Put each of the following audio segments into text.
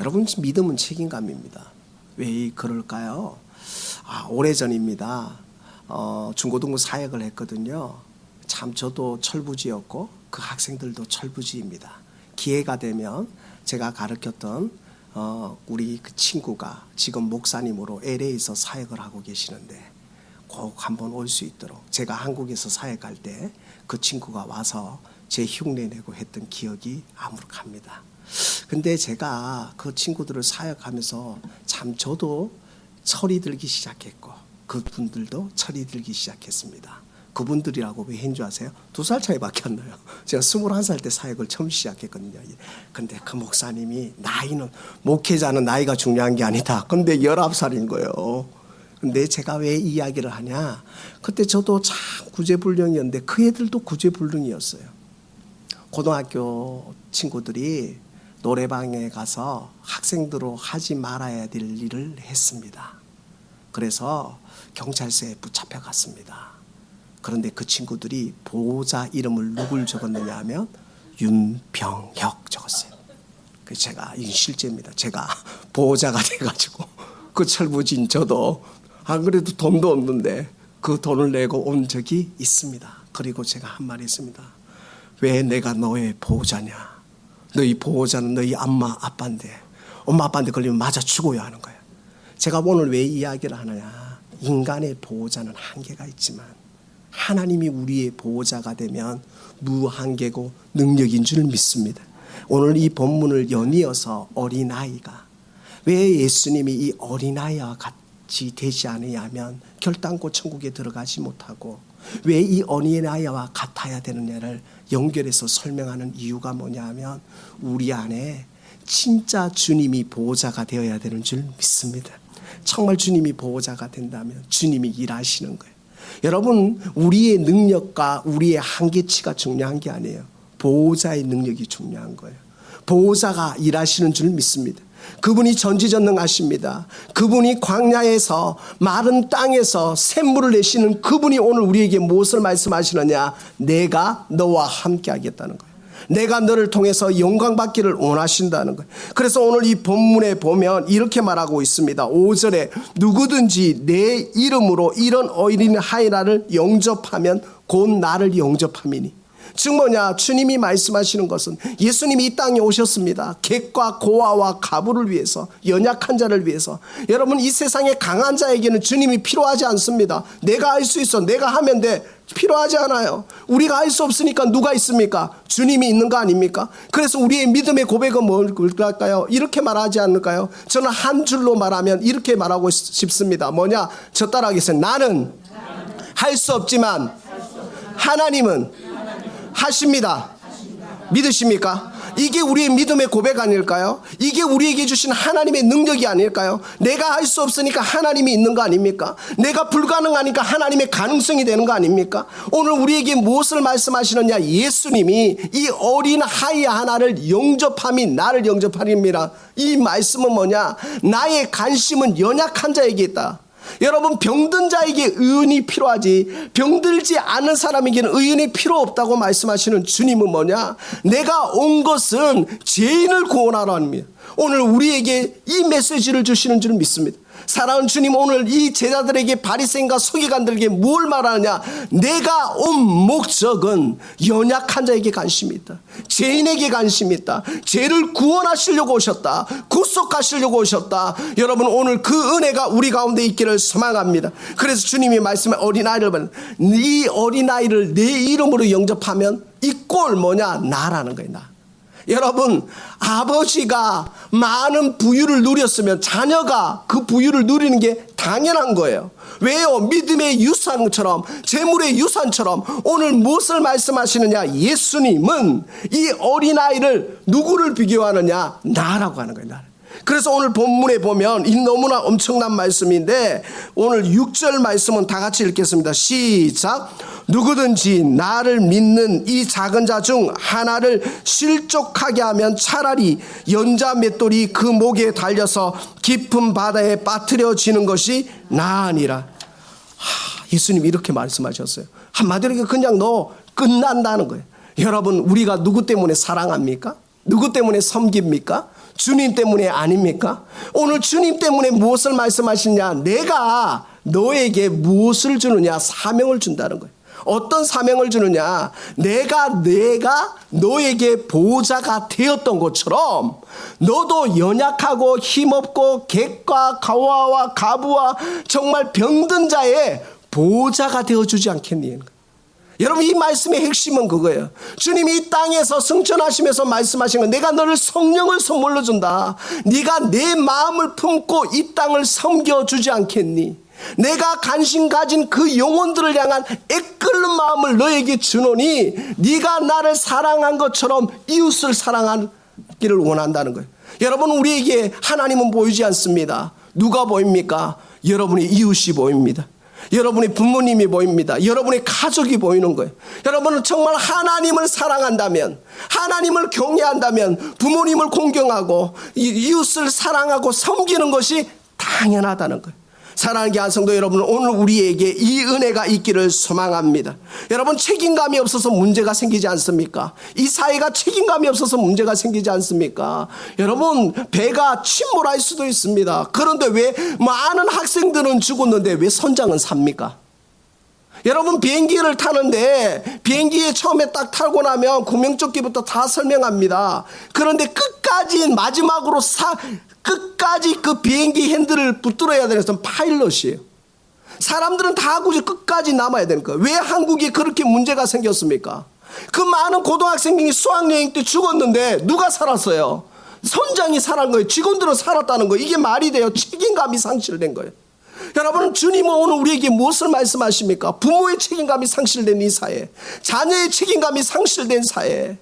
여러분, 믿음은 책임감입니다. 왜 그럴까요? 오래전입니다. 중고등부 사역을 했거든요. 참 저도 철부지였고 그 학생들도 철부지입니다. 기회가 되면 제가 가르쳤던 우리 그 친구가 지금 목사님으로 LA에서 사역을 하고 계시는데 꼭 한번 올 수 있도록 제가 한국에서 사역할 때 그 친구가 와서 제 흉내 내고 했던 기억이 아무룩합니다. 근데 제가 그 친구들을 사역하면서 참 저도 철이 들기 시작했고 그분들도 철이 들기 시작했습니다. 그분들이라고 왜 했는 줄 아세요? 2살 차이밖에 안 나요. 제가 21살 때 사역을 처음 시작했거든요. 근데 그 목사님이 나이는, 목회자는 나이가 중요한 게 아니다. 근데 19살인 거예요. 근데 제가 왜 이야기를 하냐? 그때 저도 참 구제불능이었는데 그 애들도 구제불능이었어요. 고등학교 친구들이 노래방에 가서 학생들로 하지 말아야 될 일을 했습니다. 그래서 경찰서에 붙잡혀 갔습니다. 그런데 그 친구들이 보호자 이름을 누굴 적었느냐 하면 윤병혁 적었어요. 그래서 제가, 이게 실제입니다. 제가 보호자가 돼가지고 그 철부진 저도 안 그래도 돈도 없는데 그 돈을 내고 온 적이 있습니다. 그리고 제가 한 말이 있습니다. 왜 내가 너의 보호자냐? 너희 보호자는 너희 엄마 아빠인데, 엄마 아빠한테 걸리면 맞아 죽어야 하는 거야. 제가 오늘 왜 이야기를 하느냐? 인간의 보호자는 한계가 있지만 하나님이 우리의 보호자가 되면 무한계고 능력인 줄 믿습니다. 오늘 이 본문을 연이어서 어린아이가, 왜 예수님이 이 어린아이와 같이 되지 않으냐 하면 결단코 천국에 들어가지 못하고, 왜 이 어린아이와 같아야 되느냐를 연결해서 설명하는 이유가 뭐냐 하면 우리 안에 진짜 주님이 보호자가 되어야 되는 줄 믿습니다. 정말 주님이 보호자가 된다면 주님이 일하시는 거예요. 여러분, 우리의 능력과 우리의 한계치가 중요한 게 아니에요. 보호자의 능력이 중요한 거예요. 보호자가 일하시는 줄 믿습니다. 그분이 전지전능하십니다. 그분이 광야에서 마른 땅에서 샘물을 내시는 그분이 오늘 우리에게 무엇을 말씀하시느냐? 내가 너와 함께 하겠다는 거예요. 내가 너를 통해서 영광 받기를 원하신다는 거예요. 그래서 오늘 이 본문에 보면 이렇게 말하고 있습니다. 5절에 누구든지 내 이름으로 이런 어린아이를 영접하면 곧 나를 영접함이니. 즉 뭐냐? 주님이 말씀하시는 것은 예수님이 이 땅에 오셨습니다. 객과 고아와 가부를 위해서, 연약한 자를 위해서. 여러분, 이 세상에 강한 자에게는 주님이 필요하지 않습니다. 내가 할 수 있어, 내가 하면 돼, 필요하지 않아요. 우리가 할 수 없으니까 누가 있습니까? 주님이 있는 거 아닙니까? 그래서 우리의 믿음의 고백은 뭘까요? 이렇게 말하지 않을까요? 저는 한 줄로 말하면 이렇게 말하고 싶습니다. 뭐냐? 저 따라하겠어요. 나는 할 수 없지만 하나님은 하십니다. 믿으십니까? 이게 우리의 믿음의 고백 아닐까요? 이게 우리에게 주신 하나님의 능력이 아닐까요? 내가 할 수 없으니까 하나님이 있는 거 아닙니까? 내가 불가능하니까 하나님의 가능성이 되는 거 아닙니까? 오늘 우리에게 무엇을 말씀하시느냐? 예수님이 이 어린 아이 하나를 영접함이 나를 영접하리라. 이 말씀은 뭐냐? 나의 관심은 연약한 자에게 있다. 여러분, 병든 자에게 의원이 필요하지 병들지 않은 사람에게는 의원이 필요 없다고 말씀하시는 주님은 뭐냐? 내가 온 것은 죄인을 구원하러 합니다. 오늘 우리에게 이 메시지를 주시는 줄 믿습니다. 사랑하는 주님, 오늘 이 제자들에게, 바리새인과 서기관들에게 뭘 말하느냐? 내가 온 목적은 연약한 자에게 관심이 있다. 죄인에게 관심이 있다. 죄를 구원하시려고 오셨다. 구속하시려고 오셨다. 여러분, 오늘 그 은혜가 우리 가운데 있기를 소망합니다. 그래서 주님이 말씀한 어린아이를 보면, 이 어린아이를 내 이름으로 영접하면 이 꼴 뭐냐? 나라는 거예요. 나. 여러분, 아버지가 많은 부유를 누렸으면 자녀가 그 부유를 누리는 게 당연한 거예요. 왜요? 믿음의 유산처럼, 재물의 유산처럼 오늘 무엇을 말씀하시느냐? 예수님은 이 어린아이를 누구를 비교하느냐? 나라고 하는 거예요. 나. 그래서 오늘 본문에 보면 이 너무나 엄청난 말씀인데 오늘 6절 말씀은 다 같이 읽겠습니다. 시작. 누구든지 나를 믿는 이 작은 자 중 하나를 실족하게 하면 차라리 연자 맷돌이 그 목에 달려서 깊은 바다에 빠뜨려지는 것이 나으니라. 예수님이 이렇게 말씀하셨어요. 한마디로 그냥 너 끝난다는 거예요. 여러분, 우리가 누구 때문에 사랑합니까? 누구 때문에 섬깁니까? 주님 때문에 아닙니까? 오늘 주님 때문에 무엇을 말씀하시냐? 내가 너에게 무엇을 주느냐? 사명을 준다는 거예요. 어떤 사명을 주느냐? 내가 너에게 보호자가 되었던 것처럼 너도 연약하고 힘없고 객과 가와와 가부와 정말 병든 자의 보호자가 되어주지 않겠니? 여러분, 이 말씀의 핵심은 그거예요. 주님이 이 땅에서 승천하시면서 말씀하신 건 내가 너를 성령을 선물로 준다. 네가 내 마음을 품고 이 땅을 섬겨주지 않겠니? 내가 간신 가진 그 영혼들을 향한 애끓는 마음을 너에게 주노니 네가 나를 사랑한 것처럼 이웃을 사랑하기를 원한다는 거예요. 여러분, 우리에게 하나님은 보이지 않습니다. 누가 보입니까? 여러분의 이웃이 보입니다. 여러분의 부모님이 보입니다. 여러분의 가족이 보이는 거예요. 여러분은 정말 하나님을 사랑한다면, 하나님을 경외한다면 부모님을 공경하고 이웃을 사랑하고 섬기는 것이 당연하다는 거예요. 사랑하는 교회 성도 여러분, 오늘 우리에게 이 은혜가 있기를 소망합니다. 여러분, 책임감이 없어서 문제가 생기지 않습니까? 이 사회가 책임감이 없어서 문제가 생기지 않습니까? 여러분, 배가 침몰할 수도 있습니다. 그런데 왜 많은 학생들은 죽었는데 왜 선장은 삽니까? 여러분, 비행기를 타는데 비행기에 처음에 딱 타고 나면 구명조끼부터 다 설명합니다. 그런데 끝까지 마지막으로 끝까지 그 비행기 핸들을 붙들어야 되는 것은 파일럿이에요. 사람들은 다 굳이 끝까지 남아야 되는 거예요. 왜 한국에 그렇게 문제가 생겼습니까? 그 많은 고등학생이 수학여행 때 죽었는데 누가 살았어요? 선장이 살은 거예요. 직원들은 살았다는 거예요. 이게 말이 돼요? 책임감이 상실된 거예요. 여러분, 주님은 오늘 우리에게 무엇을 말씀하십니까? 부모의 책임감이 상실된 이 사회, 자녀의 책임감이 상실된 사회,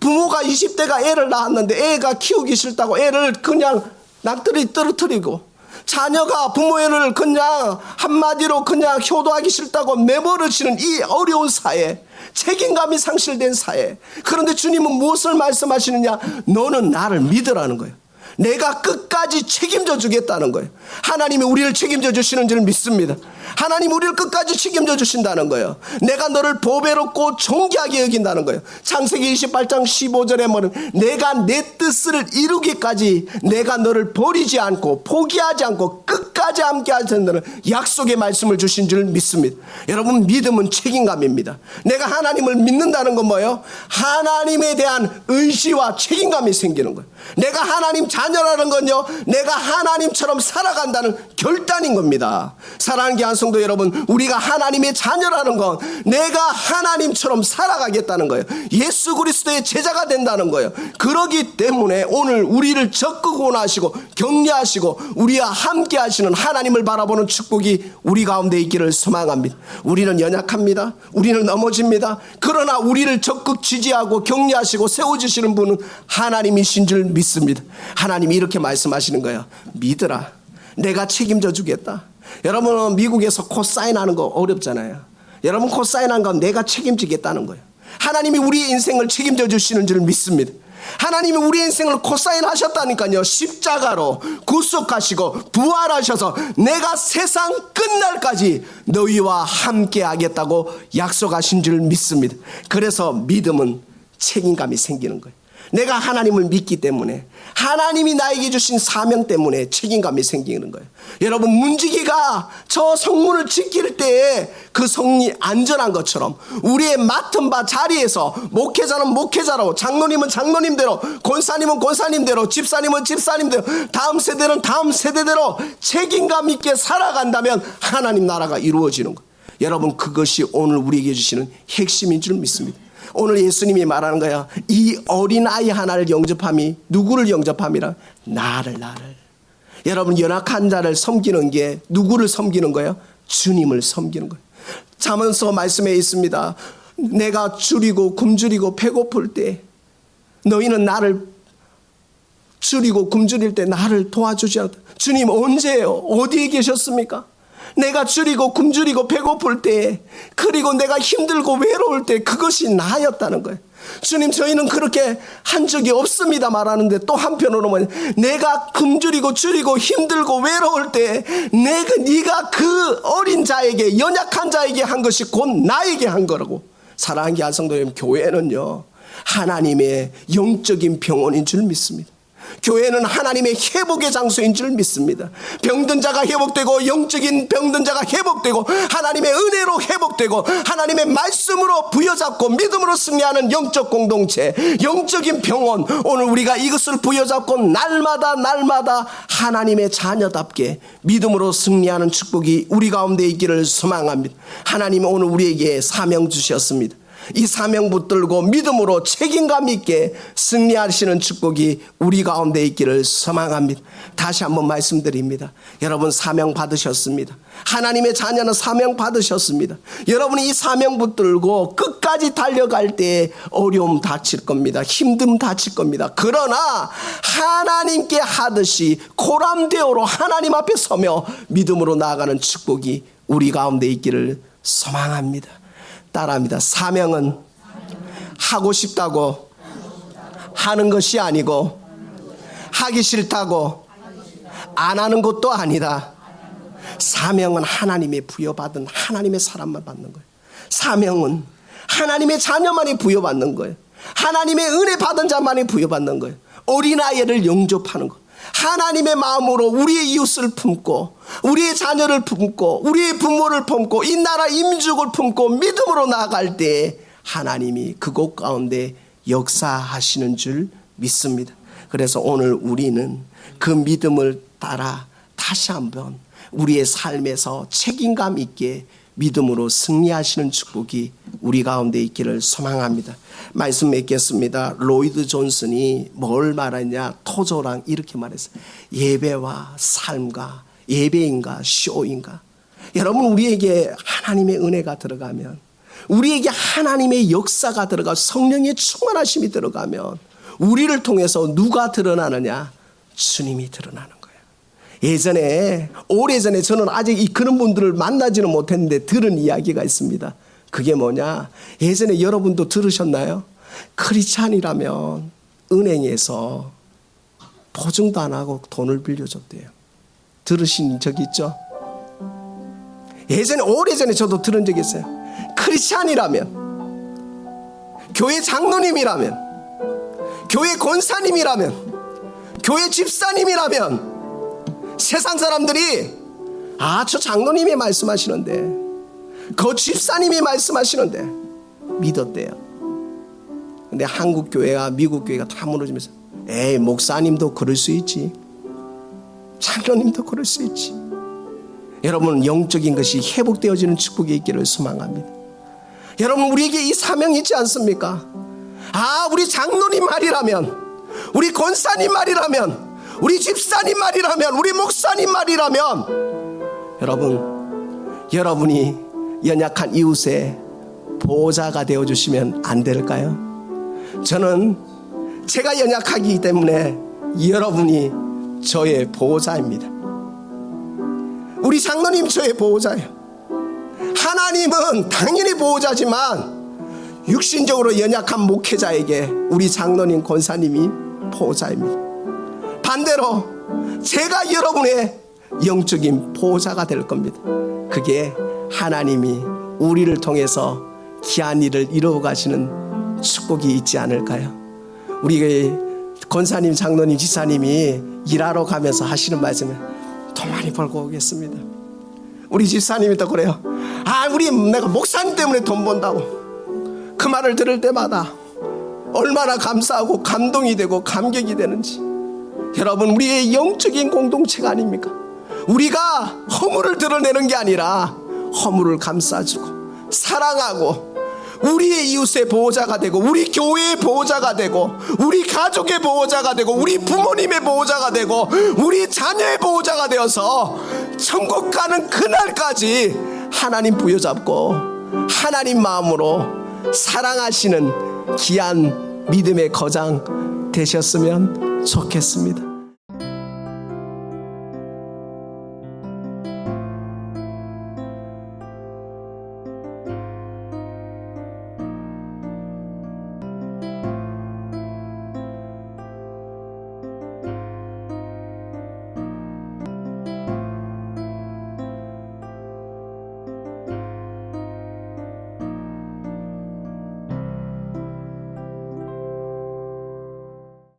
부모가 20대가 애를 낳았는데 애가 키우기 싫다고 애를 그냥 낙들이 떨어뜨리고, 자녀가 부모를 그냥 한마디로 그냥 효도하기 싫다고 내버려치는 이 어려운 사회, 책임감이 상실된 사회. 그런데 주님은 무엇을 말씀하시느냐? 너는 나를 믿으라는 거예요. 내가 끝까지 책임져 주겠다는 거예요. 하나님이 우리를 책임져 주시는 줄 믿습니다. 하나님 우리를 끝까지 책임져 주신다는 거예요. 내가 너를 보배롭고 존귀하게 여긴다는 거예요. 창세기 28장 15절에 뭐는 내가 내 뜻을 이루기까지 내가 너를 버리지 않고 포기하지 않고 끝까지 함께 하신다는 약속의 말씀을 주신 줄 믿습니다. 여러분, 믿음은 책임감입니다. 내가 하나님을 믿는다는 건 뭐예요? 하나님에 대한 의지와 책임감이 생기는 거예요. 내가 하나님 자녀라는 건요, 내가 하나님처럼 살아간다는 결단인 겁니다. 사랑하는 교회 성도 여러분, 우리가 하나님의 자녀라는 건 내가 하나님처럼 살아가겠다는 거예요. 예수 그리스도의 제자가 된다는 거예요. 그러기 때문에 오늘 우리를 적극 원하시고 격려하시고 우리와 함께 하시는 하나님을 바라보는 축복이 우리 가운데 있기를 소망합니다. 우리는 연약합니다. 우리는 넘어집니다. 그러나 우리를 적극 지지하고 격려하시고 세워주시는 분은 하나님이신 줄 믿습니다. 하나님이 이렇게 말씀하시는 거예요. 믿으라. 내가 책임져 주겠다. 여러분은 미국에서 코사인하는 거 어렵잖아요. 여러분, 코사인한 건 내가 책임지겠다는 거예요. 하나님이 우리의 인생을 책임져 주시는 줄 믿습니다. 하나님이 우리의 인생을 코사인하셨다니까요. 십자가로 구속하시고 부활하셔서 내가 세상 끝날까지 너희와 함께 하겠다고 약속하신 줄 믿습니다. 그래서 믿음은 책임감이 생기는 거예요. 내가 하나님을 믿기 때문에, 하나님이 나에게 주신 사명 때문에 책임감이 생기는 거예요. 여러분, 문지기가 저 성문을 지킬 때에 그 성이 안전한 것처럼 우리의 맡은 바 자리에서 목회자는 목회자로, 장로님은 장로님대로, 권사님은 권사님대로, 집사님은 집사님대로, 다음 세대는 다음 세대대로 책임감 있게 살아간다면 하나님 나라가 이루어지는 거예요. 여러분, 그것이 오늘 우리에게 주시는 핵심인 줄 믿습니다. 오늘 예수님이 말하는 거야. 이 어린아이 하나를 영접함이 누구를 영접함이라? 나를. 여러분, 연약한 자를 섬기는 게 누구를 섬기는 거예요? 주님을 섬기는 거예요. 잠언서 말씀에 있습니다. 내가 줄이고 굶주리고 배고플 때 너희는 나를 줄이고 굶주릴 때 나를 도와주지 않았다. 주님 언제예요? 어디에 계셨습니까? 내가 줄이고 굶주리고 배고플 때, 그리고 내가 힘들고 외로울 때 그것이 나였다는 거예요. 주님, 저희는 그렇게 한 적이 없습니다 말하는데, 또 한편으로는 내가 굶주리고 줄이고 힘들고 외로울 때 네가 그 어린 자에게, 연약한 자에게 한 것이 곧 나에게 한 거라고. 사랑하는 교회 성도 여러분, 교회는요 하나님의 영적인 병원인 줄 믿습니다. 교회는 하나님의 회복의 장소인 줄 믿습니다. 병든 자가 회복되고, 영적인 병든 자가 회복되고, 하나님의 은혜로 회복되고, 하나님의 말씀으로 부여잡고 믿음으로 승리하는 영적 공동체, 영적인 병원. 오늘 우리가 이것을 부여잡고 날마다 하나님의 자녀답게 믿음으로 승리하는 축복이 우리 가운데 있기를 소망합니다. 하나님은 오늘 우리에게 사명 주셨습니다. 이 사명 붙들고 믿음으로 책임감 있게 승리하시는 축복이 우리 가운데 있기를 소망합니다. 다시 한번 말씀드립니다. 여러분 사명 받으셨습니다. 하나님의 자녀는 사명 받으셨습니다. 여러분이 이 사명 붙들고 끝까지 달려갈 때 어려움 닥칠 겁니다. 힘듦 닥칠 겁니다. 그러나 하나님께 하듯이 고람되어로 하나님 앞에 서며 믿음으로 나아가는 축복이 우리 가운데 있기를 소망합니다. 따라합니다. 사명은 하고 싶다고 하는 것이 아니고, 하기 싫다고 안 하는 것도 아니다. 사명은 하나님의 부여받은 하나님의 사람만 받는 거예요. 사명은 하나님의 자녀만이 부여받는 거예요. 하나님의 은혜 받은 자만이 부여받는 거예요. 어린아이를 영접하는 것, 하나님의 마음으로 우리의 이웃을 품고, 우리의 자녀를 품고, 우리의 부모를 품고, 이 나라 임족을 품고 믿음으로 나아갈 때 하나님이 그곳 가운데 역사하시는 줄 믿습니다. 그래서 오늘 우리는 그 믿음을 따라 다시 한번 우리의 삶에서 책임감 있게 믿음으로 승리하시는 축복이 우리 가운데 있기를 소망합니다. 말씀 맺겠습니다. 로이드 존슨이 뭘 말하냐, 토조랑 이렇게 말했어요. 예배와 삶과, 예배인가 쇼인가. 여러분, 우리에게 하나님의 은혜가 들어가면, 우리에게 하나님의 역사가 들어가, 성령의 충만하심이 들어가면 우리를 통해서 누가 드러나느냐? 주님이 드러나는 거예요. 예전에, 오래전에 저는 아직 그런 분들을 만나지는 못했는데 들은 이야기가 있습니다. 그게 뭐냐? 예전에 여러분도 들으셨나요? 크리스찬이라면 은행에서 보증도 안 하고 돈을 빌려줬대요. 들으신 적 있죠? 예전에, 오래전에 저도 들은 적이 있어요. 크리스찬이라면, 교회 장로님이라면, 교회 권사님이라면, 교회 집사님이라면 세상 사람들이 저 장로님이 말씀하시는데, 그 집사님이 말씀하시는데 믿었대요. 근데 한국 교회와 미국 교회가 다 무너지면서, 에이, 목사님도 그럴 수 있지, 장로님도 그럴 수 있지. 여러분, 영적인 것이 회복되어지는 축복이 있기를 소망합니다. 여러분, 우리에게 이 사명이 있지 않습니까? 우리 장로님 말이라면, 우리 권사님 말이라면, 우리 집사님 말이라면, 우리 목사님 말이라면, 여러분이 연약한 이웃의 보호자가 되어주시면 안 될까요? 저는 제가 연약하기 때문에 여러분이 저의 보호자입니다. 우리 장로님 저의 보호자예요. 하나님은 당연히 보호자지만 육신적으로 연약한 목회자에게 우리 장로님, 권사님이 보호자입니다. 반대로 제가 여러분의 영적인 보호자가 될 겁니다. 그게 하나님이 우리를 통해서 귀한 일을 이루어 가시는 축복이 있지 않을까요? 우리 권사님, 장로님, 지사님이 일하러 가면서 하시는 말씀에 돈 많이 벌고 오겠습니다. 우리 집사님이 또 그래요. 내가 목사님 때문에 돈 번다고. 그 말을 들을 때마다 얼마나 감사하고 감동이 되고 감격이 되는지. 여러분, 우리의 영적인 공동체가 아닙니까? 우리가 허물을 드러내는 게 아니라 허물을 감싸주고 사랑하고 우리의 이웃의 보호자가 되고, 우리 교회의 보호자가 되고, 우리 가족의 보호자가 되고, 우리 부모님의 보호자가 되고, 우리 자녀의 보호자가 되어서 천국 가는 그날까지 하나님 부여잡고 하나님 마음으로 사랑하시는 귀한 믿음의 거장 되셨으면 좋겠습니다.